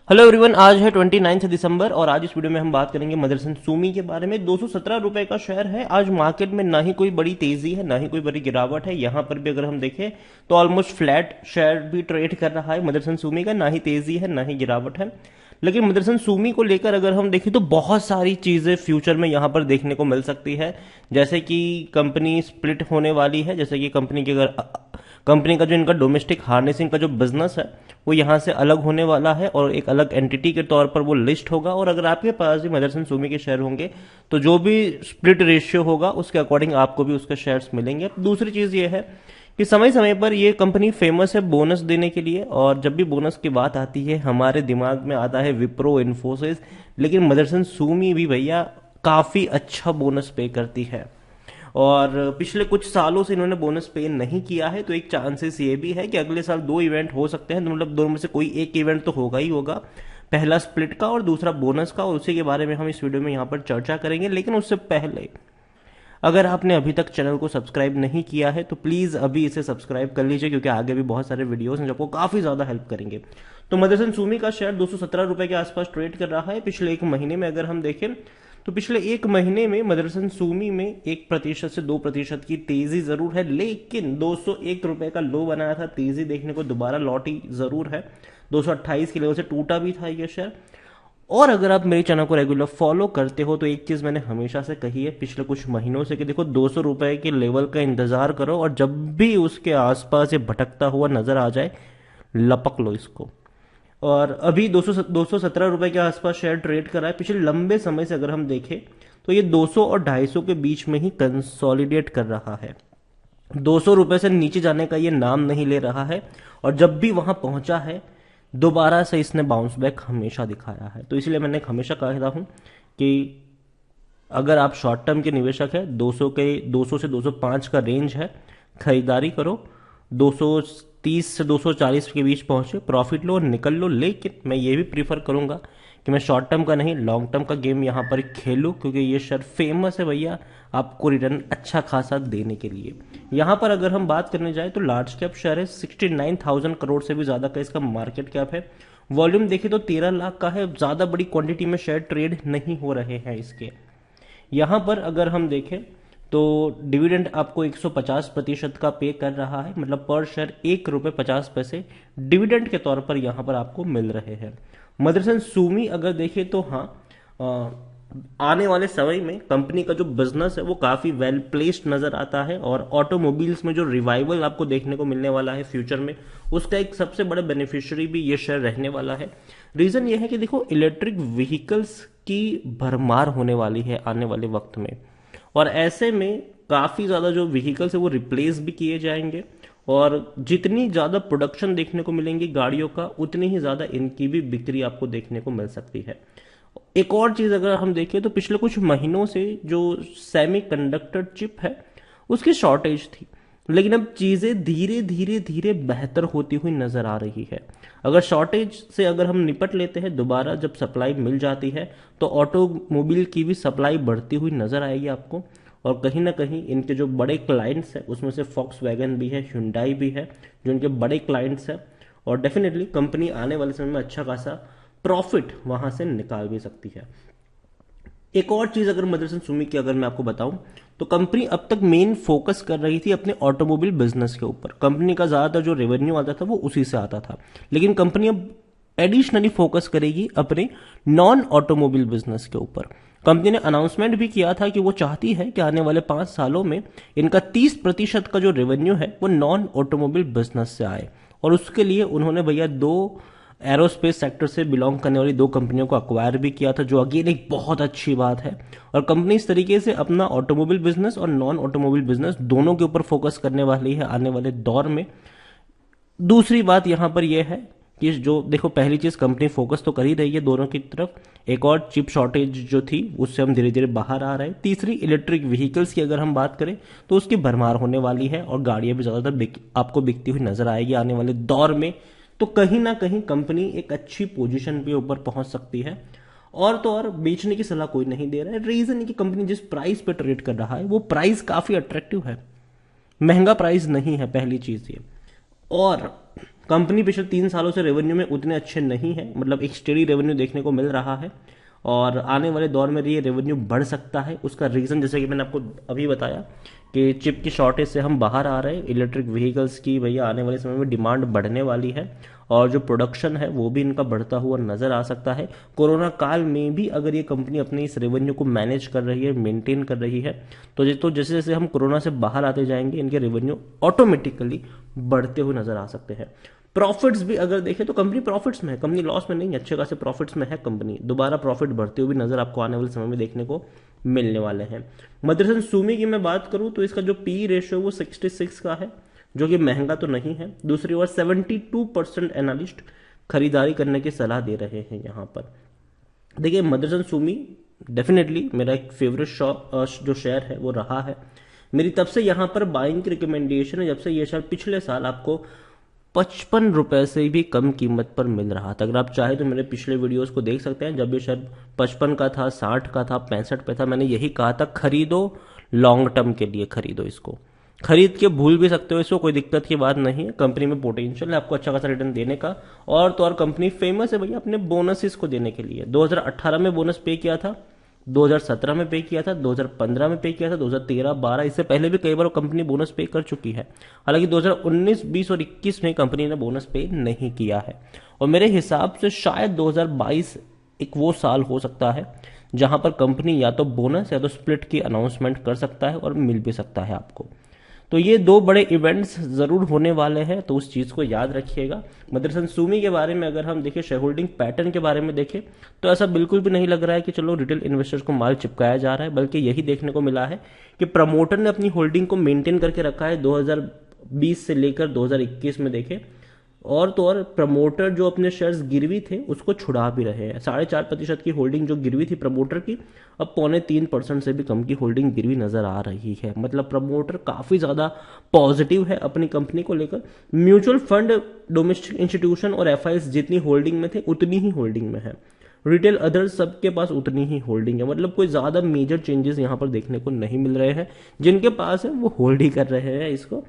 Hello everyone, आज है 29 दिसंबर और आज इस वीडियो में हम बात करेंगे मदरसन सुमी के बारे में। 217 रुपए का शेयर है। आज मार्केट में ना ही कोई बड़ी तेजी है ना ही कोई बड़ी गिरावट है। यहां पर भी अगर हम देखें तो ऑलमोस्ट फ्लैट शेयर भी ट्रेड कर रहा है मदरसन सुमी का। ना ही तेजी है ना ही गिरावट है। लेकिन मदरसन सुमी को लेकर अगर हम देखें तो बहुत सारी चीजें फ्यूचर में यहां पर देखने को मिल सकती है। जैसे कि कंपनी स्प्लिट होने वाली है। जैसे कि कंपनी का जो इनका डोमेस्टिक हार्नेसिंग का जो बिजनेस है वो यहाँ से अलग होने वाला है और एक अलग एंटिटी के तौर पर वो लिस्ट होगा। और अगर आपके पास भी मदरसन सुमी के शेयर होंगे तो जो भी स्प्लिट रेशियो होगा उसके अकॉर्डिंग आपको भी उसके शेयर्स मिलेंगे। दूसरी चीज ये है कि समय समय पर ये कंपनी फेमस है बोनस देने के लिए, और जब भी बोनस की बात आती है हमारे दिमाग में आता है विप्रो, इन्फोसिस। लेकिन मदरसन सुमी भी भैया काफी अच्छा बोनस पे करती है और पिछले कुछ सालों से इन्होंने बोनस पे नहीं किया है। तो एक चांसेस ये भी है कि अगले साल दो इवेंट हो सकते हैं। मतलब दोनों में से कोई एक इवेंट तो होगा ही होगा, पहला स्प्लिट का और दूसरा बोनस का, और उसी के बारे में हम इस वीडियो में यहाँ पर चर्चा करेंगे। लेकिन उससे पहले अगर आपने अभी तक चैनल को सब्सक्राइब नहीं किया है तो प्लीज अभी इसे सब्सक्राइब कर लीजिए, क्योंकि आगे भी बहुत सारे वीडियोस हैं जो आपको काफी ज्यादा हेल्प करेंगे। तो मदरसन सुमी का शेयर 217 रुपए के आसपास ट्रेड कर रहा है। पिछले एक महीने में अगर हम देखें तो पिछले एक महीने में मदरसन सुमी में 1% से 2% की तेजी जरूर है, लेकिन 201 रुपए का लो बनाया था। तेजी देखने को दोबारा लौटी जरूर है। 228 के लेवल से टूटा भी था ये शेयर। और अगर आप मेरे चैनल को रेगुलर फॉलो करते हो तो एक चीज मैंने हमेशा से कही है पिछले कुछ महीनों से कि देखो 200 रुपए के लेवल का इंतजार करो और जब भी उसके आसपास ये भटकता हुआ नजर आ जाए लपक लो इसको। और अभी 217 रुपए के आसपास शेयर ट्रेड कर रहा है। पिछले लंबे समय से अगर हम देखें तो ये 200 और 250 के बीच में ही कंसोलिडेट कर रहा है। 200 रुपए से नीचे जाने का ये नाम नहीं ले रहा है, और जब भी वहां पहुंचा है दोबारा से इसने बाउंस बैक हमेशा दिखाया है। तो इसलिए मैंने हमेशा कहा हूं कि अगर आप शॉर्ट टर्म के निवेशक है 200 से 205 का रेंज है, खरीदारी करो। 230 से 240 के बीच पहुंचे, प्रॉफिट लो और निकल लो। लेकिन मैं ये भी प्रीफर करूंगा कि मैं शॉर्ट टर्म का नहीं लॉन्ग टर्म का गेम यहां पर खेलूं, क्योंकि ये शेयर फेमस है भैया आपको रिटर्न अच्छा खासा देने के लिए। यहां पर अगर हम बात करने जाए तो लार्ज कैप शेयर है, 69,000 करोड़ से भी ज्यादा का इसका मार्केट कैप है। वॉल्यूम देखे तो 13 लाख का है। ज्यादा बड़ी क्वांटिटी में शेयर ट्रेड नहीं हो रहे हैं इसके। यहां पर अगर हम देखें तो डिविडेंड आपको 150% का पे कर रहा है। मतलब पर शेयर 1 रुपये 50 पैसे डिविडेंड के तौर पर यहां पर आपको मिल रहे हैं। मदरसन सुमी अगर देखें तो हाँ, आने वाले समय में कंपनी का जो बिजनेस है वो काफी वेल प्लेस्ड नजर आता है, और ऑटोमोबाइल्स में जो रिवाइवल आपको देखने को मिलने वाला है फ्यूचर में उसका एक सबसे बड़ा बेनिफिशियरी भी ये शेयर रहने वाला है। रीजन ये है कि देखो इलेक्ट्रिक व्हीकल्स की भरमार होने वाली है आने वाले वक्त में, और ऐसे में काफी ज्यादा जो व्हीकल्स है वो रिप्लेस भी किए जाएंगे, और जितनी ज्यादा प्रोडक्शन देखने को मिलेंगी गाड़ियों का उतनी ही ज्यादा इनकी भी बिक्री आपको देखने को मिल सकती है। एक और चीज अगर हम देखें तो पिछले कुछ महीनों से जो सेमीकंडक्टर चिप है उसकी शॉर्टेज थी, लेकिन अब चीजें धीरे धीरे धीरे बेहतर होती हुई नजर आ रही है। अगर शॉर्टेज से अगर हम निपट लेते हैं दोबारा, जब सप्लाई मिल जाती है तो ऑटोमोबाइल की भी सप्लाई बढ़ती हुई नजर आएगी आपको। और कहीं ना कहीं इनके जो बड़े क्लाइंट्स हैं उसमें से फॉक्स वैगन भी है, hyundai भी है, जो इनके बड़े क्लाइंट्स हैं, और डेफिनेटली कंपनी आने वाले समय में अच्छा खासा प्रॉफिट वहां से निकाल भी सकती है। एक और चीज अगर मदरसन सुमी की अगर मैं आपको बताऊं तो कंपनी अब तक मेन फोकस कर रही थी अपने ऑटोमोबाइल बिजनेस के ऊपर। कंपनी का ज्यादातर जो रेवेन्यू आता था वो उसी से आता था, लेकिन कंपनी अब एडिशनली फोकस करेगी अपने नॉन ऑटोमोबाइल बिजनेस के ऊपर। कंपनी ने अनाउंसमेंट भी किया था कि वो चाहती है कि आने वाले 5 सालों में इनका 30% का जो रेवेन्यू है वो नॉन ऑटोमोबाइल बिजनेस से आए, और उसके लिए उन्होंने भैया दो एरोस्पेस सेक्टर से बिलोंग करने वाली दो कंपनियों को अक्वायर भी किया था, जो अगेन एक बहुत अच्छी बात है। और कंपनी इस तरीके से अपना ऑटोमोबाइल बिजनेस और नॉन ऑटोमोबाइल बिजनेस दोनों के ऊपर फोकस करने वाली है आने वाले दौर में। दूसरी बात यहां पर यह है कि जो देखो पहली चीज कंपनी फोकस तो कर ही रही है दोनों की तरफ। एक और चिप शॉर्टेज जो थी उससे हम धीरे धीरे बाहर आ रहे हैं। तीसरी इलेक्ट्रिक व्हीकल्स की अगर हम बात करें तो उसकी भरमार होने वाली है और गाड़ियां भी ज्यादातर आपको बिकती हुई नजर आएगी आने वाले दौर में। तो कहीं ना कहीं कंपनी एक अच्छी पोजीशन पे ऊपर पहुंच सकती है। और तो और बेचने की सलाह कोई नहीं दे रहा है। रीजन है कि कंपनी जिस प्राइस पे ट्रेड कर रहा है वो प्राइस काफी अट्रैक्टिव है, महंगा प्राइस नहीं है, पहली चीज ये। और कंपनी पिछले 3 सालों से रेवेन्यू में उतने अच्छे नहीं है, मतलब एक स्टेडी रेवेन्यू देखने को मिल रहा है और आने वाले दौर में ये रेवेन्यू बढ़ सकता है। उसका रीज़न जैसे कि मैंने आपको अभी बताया कि चिप की शॉर्टेज से हम बाहर आ रहे हैं, इलेक्ट्रिक व्हीकल्स की भैया आने वाले समय में डिमांड बढ़ने वाली है और जो प्रोडक्शन है वो भी इनका बढ़ता हुआ नजर आ सकता है। कोरोना काल में भी अगर ये कंपनी अपने इस रेवेन्यू को मैनेज कर रही है, मेंटेन कर रही है, तो जैसे जैसे हम कोरोना से बाहर आते जाएंगे इनके रेवेन्यू ऑटोमेटिकली बढ़ते हुए नजर आ सकते हैं। प्रॉफिट्स भी अगर देखें तो कंपनी प्रॉफिट्स में है, कंपनी लॉस में नहीं है, अच्छे खासे प्रॉफिट्स में है कंपनी। दोबारा प्रॉफिट बढ़ते हुए नजर आपको आने वाले समय में देखने को मिलने वाले हैं। मदरसन सुमी की मैं बात करूं तो इसका जो पी रेशियो वो 66 का है, जो कि महंगा तो नहीं है। दूसरी ओर 72% एनालिस्ट खरीदारी करने की सलाह दे रहे हैं यहाँ पर। देखिए मदरसन सुमी डेफिनेटली मेरा एक फेवरेट जो शेयर है वो रहा है। मेरी तब से यहाँ पर बाइंग की रिकमेंडेशन है जब से ये शेयर पिछले साल आपको 55 रुपए से भी कम कीमत पर मिल रहा था। अगर आप चाहे तो मेरे पिछले वीडियोस को देख सकते हैं, जब ये शेयर 55 का था, 60 का था, 65 पे था, मैंने यही कहा था खरीदो, लॉन्ग टर्म के लिए खरीदो इसको। खरीद के भूल भी सकते हो इसको, कोई दिक्कत की बात नहीं है। कंपनी में पोटेंशियल है आपको अच्छा खासा रिटर्न देने का, और तो और कंपनी फेमस है भैया अपने बोनसेस को देने के लिए। 2018 में बोनस पे किया था, 2017 में पे किया था, 2015 में पे किया था, 2013, 12, इससे पहले भी कई बार कंपनी बोनस पे कर चुकी है। हालांकि 2019, 20 और 21 में कंपनी ने बोनस पे नहीं किया है, और मेरे हिसाब से शायद 2022 एक वो साल हो सकता है जहां पर कंपनी या तो बोनस या तो स्प्लिट की अनाउंसमेंट कर सकता है और मिल भी सकता है आपको। तो ये दो बड़े इवेंट्स जरूर होने वाले हैं, तो उस चीज को याद रखिएगा। मदरसन सुमी के बारे में अगर हम देखें, शेयर होल्डिंग पैटर्न के बारे में देखें, तो ऐसा बिल्कुल भी नहीं लग रहा है कि चलो रिटेल इन्वेस्टर्स को माल चिपकाया जा रहा है, बल्कि यही देखने को मिला है कि प्रमोटर ने अपनी होल्डिंग को मेंटेन करके रखा है 2020 से लेकर 2021 में देखें, और तो और प्रमोटर जो अपने शेयर्स गिरवी थे उसको छुड़ा भी रहे हैं। 4.5% की होल्डिंग जो गिरवी थी प्रमोटर की, अब 2.25% से भी कम की होल्डिंग गिरवी नजर आ रही है। मतलब प्रमोटर काफी ज्यादा पॉजिटिव है अपनी कंपनी को लेकर। म्यूचुअल फंड, डोमेस्टिक इंस्टीट्यूशन और एफआईएस जितनी होल्डिंग में थे उतनी ही होल्डिंग में है। रिटेल अदर्स सबके पास उतनी ही होल्डिंग है, मतलब कोई ज्यादा मेजर चेंजेस यहां पर देखने को नहीं मिल रहे हैं। जिनके पास है वो होल्ड ही कर रहे हैं इसको।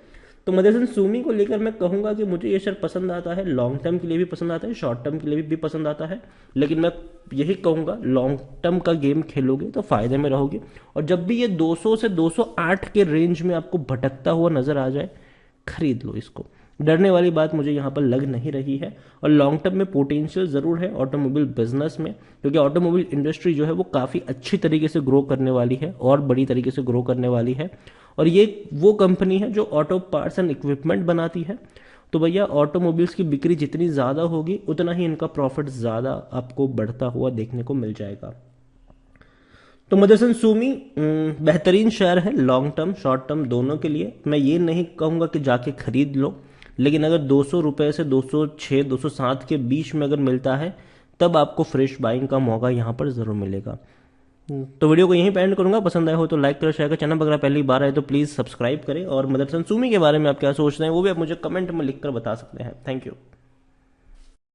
तो मदरसन सुमी को लेकर मैं कहूंगा कि मुझे ये शेयर पसंद आता है, लॉन्ग टर्म के लिए भी पसंद आता है, शॉर्ट टर्म के लिए भी पसंद आता है। लेकिन मैं यही कहूंगा लॉन्ग टर्म का गेम खेलोगे तो फायदे में रहोगे, और जब भी ये 200 से 208 के रेंज में आपको भटकता हुआ नजर आ जाए, खरीद लो इसको। डरने वाली बात मुझे यहाँ पर लग नहीं रही है, और लॉन्ग टर्म में पोटेंशियल जरूर है ऑटोमोबाइल बिजनेस में, क्योंकि ऑटोमोबाइल इंडस्ट्री जो है वो काफी अच्छी तरीके से ग्रो करने वाली है और बड़ी तरीके से ग्रो करने वाली है। और ये वो कंपनी है जो ऑटो पार्ट्स एंड इक्विपमेंट बनाती है। तो भैया ऑटोमोबाइल्स की बिक्री जितनी ज्यादा होगी उतना ही इनका प्रॉफिट ज्यादा आपको बढ़ता हुआ देखने को मिल जाएगा। तो मदरसन सुमी बेहतरीन शेयर है लॉन्ग टर्म शॉर्ट टर्म दोनों के लिए। मैं ये नहीं कहूंगा कि जाके खरीद लो, लेकिन अगर 200 रुपए से 206, 207 के बीच में अगर मिलता है तब आपको फ्रेश बाइंग का मौका यहां पर जरूर मिलेगा। तो वीडियो को यहीं पे एंड करूंगा। पसंद आया हो तो लाइक करो, शेयर करो। चैनल पर अगर पहली बार आए तो प्लीज सब्सक्राइब करें, और मदरसन सुमी के बारे में आप क्या सोच रहे हैं वो भी आप मुझे कमेंट में लिखकर बता सकते हैं। Thank you.